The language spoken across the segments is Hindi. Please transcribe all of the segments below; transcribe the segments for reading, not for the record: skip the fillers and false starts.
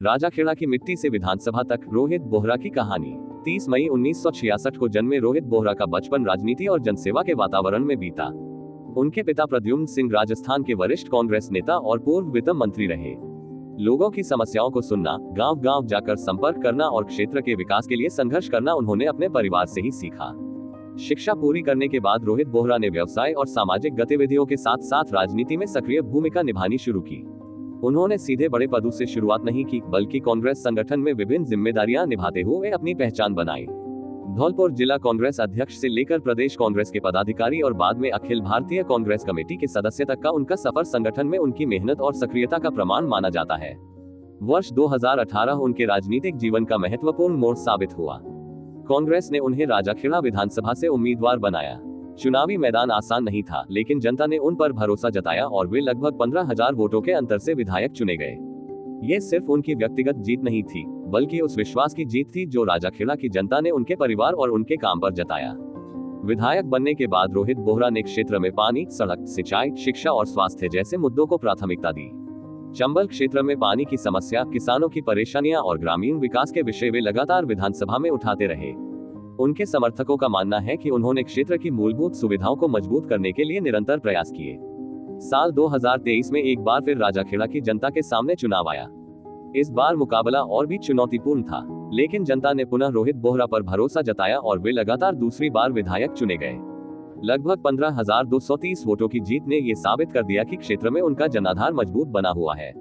राजाखेड़ा की मिट्टी से विधानसभा तक, रोहित बोहरा की कहानी। 30 मई 1966 को जन्मे रोहित बोहरा का बचपन राजनीति और जनसेवा के वातावरण में बीता। उनके पिता प्रद्युम्न सिंह राजस्थान के वरिष्ठ कांग्रेस नेता और पूर्व वित्त मंत्री रहे। लोगों की समस्याओं को सुनना, गांव-गांव जाकर संपर्क करना और क्षेत्र के विकास के लिए संघर्ष करना उन्होंने अपने परिवार से ही सीखा। शिक्षा पूरी करने के बाद रोहित बोहरा ने व्यवसाय और सामाजिक गतिविधियों के साथ साथ राजनीति में सक्रिय भूमिका निभानी शुरू की। उन्होंने सीधे बड़े पदों से शुरुआत नहीं की, बल्कि कांग्रेस संगठन में विभिन्न जिम्मेदारियां निभाते हुए अपनी पहचान बनाई। धौलपुर जिला कांग्रेस अध्यक्ष से लेकर प्रदेश कांग्रेस के पदाधिकारी और बाद में अखिल भारतीय कांग्रेस कमेटी के सदस्य तक का उनका सफर संगठन में उनकी मेहनत और सक्रियता का प्रमाण माना जाता है। वर्ष 2018 उनके राजनीतिक जीवन का महत्वपूर्ण मोड़ साबित हुआ। कांग्रेस ने उन्हें राजाखेड़ा विधानसभा से उम्मीदवार बनाया। चुनावी मैदान आसान नहीं था, लेकिन जनता ने उन पर भरोसा जताया और वे लगभग 15,000 वोटों के अंतर से विधायक चुने गए। ये सिर्फ उनकी व्यक्तिगत जीत नहीं थी, बल्कि उस विश्वास की जीत थी जो राजाखेड़ा की जनता ने उनके परिवार और उनके काम पर जताया। विधायक बनने के बाद रोहित बोहरा ने क्षेत्र में पानी, सड़क, सिंचाई, शिक्षा और स्वास्थ्य जैसे मुद्दों को प्राथमिकता दी। चंबल क्षेत्र में पानी की समस्या, किसानों की परेशानियां और ग्रामीण विकास के विषय वे लगातार विधानसभा में उठाते रहे। उनके समर्थकों का मानना है कि उन्होंने क्षेत्र की मूलभूत सुविधाओं को मजबूत करने के लिए निरंतर प्रयास किए। साल 2023 में एक बार फिर राजाखेड़ा की जनता के सामने चुनाव आया। इस बार मुकाबला और भी चुनौतीपूर्ण था, लेकिन जनता ने पुनः रोहित बोहरा पर भरोसा जताया और वे लगातार दूसरी बार विधायक चुने गए। लगभग 15,230 वोटों की जीत ने ये साबित कर दिया कि क्षेत्र में उनका जनाधार मजबूत बना हुआ है।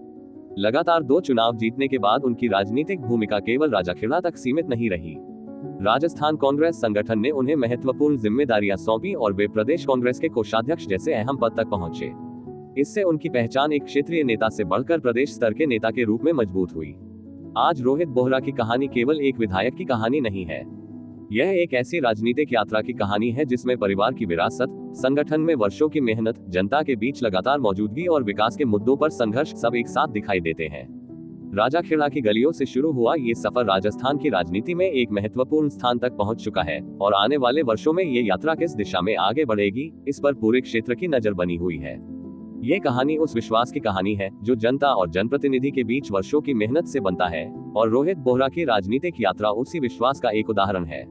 लगातार 2 चुनाव जीतने के बाद उनकी राजनीतिक भूमिका केवल राजाखेड़ा तक सीमित नहीं रही। राजस्थान कांग्रेस संगठन ने उन्हें महत्वपूर्ण जिम्मेदारियां सौंपी और वे प्रदेश कांग्रेस के कोषाध्यक्ष जैसे अहम पद तक पहुंचे। इससे उनकी पहचान एक क्षेत्रीय नेता से बढ़कर प्रदेश स्तर के नेता के रूप में मजबूत हुई। आज रोहित बोहरा की कहानी केवल एक विधायक की कहानी नहीं है। यह एक ऐसी राजनीतिक यात्रा की कहानी है जिसमें परिवार की विरासत, संगठन में वर्षों की मेहनत, जनता के बीच लगातार मौजूदगी और विकास के मुद्दों पर संघर्ष सब एक साथ दिखाई देते हैं। राजाखेड़ा की गलियों से शुरू हुआ ये सफर राजस्थान की राजनीति में एक महत्वपूर्ण स्थान तक पहुंच चुका है और आने वाले वर्षों में ये यात्रा किस दिशा में आगे बढ़ेगी, इस पर पूरे क्षेत्र की नजर बनी हुई है। ये कहानी उस विश्वास की कहानी है जो जनता और जनप्रतिनिधि के बीच वर्षों की मेहनत से बनता है, और रोहित बोहरा की राजनीतिक यात्रा उसी विश्वास का एक उदाहरण है।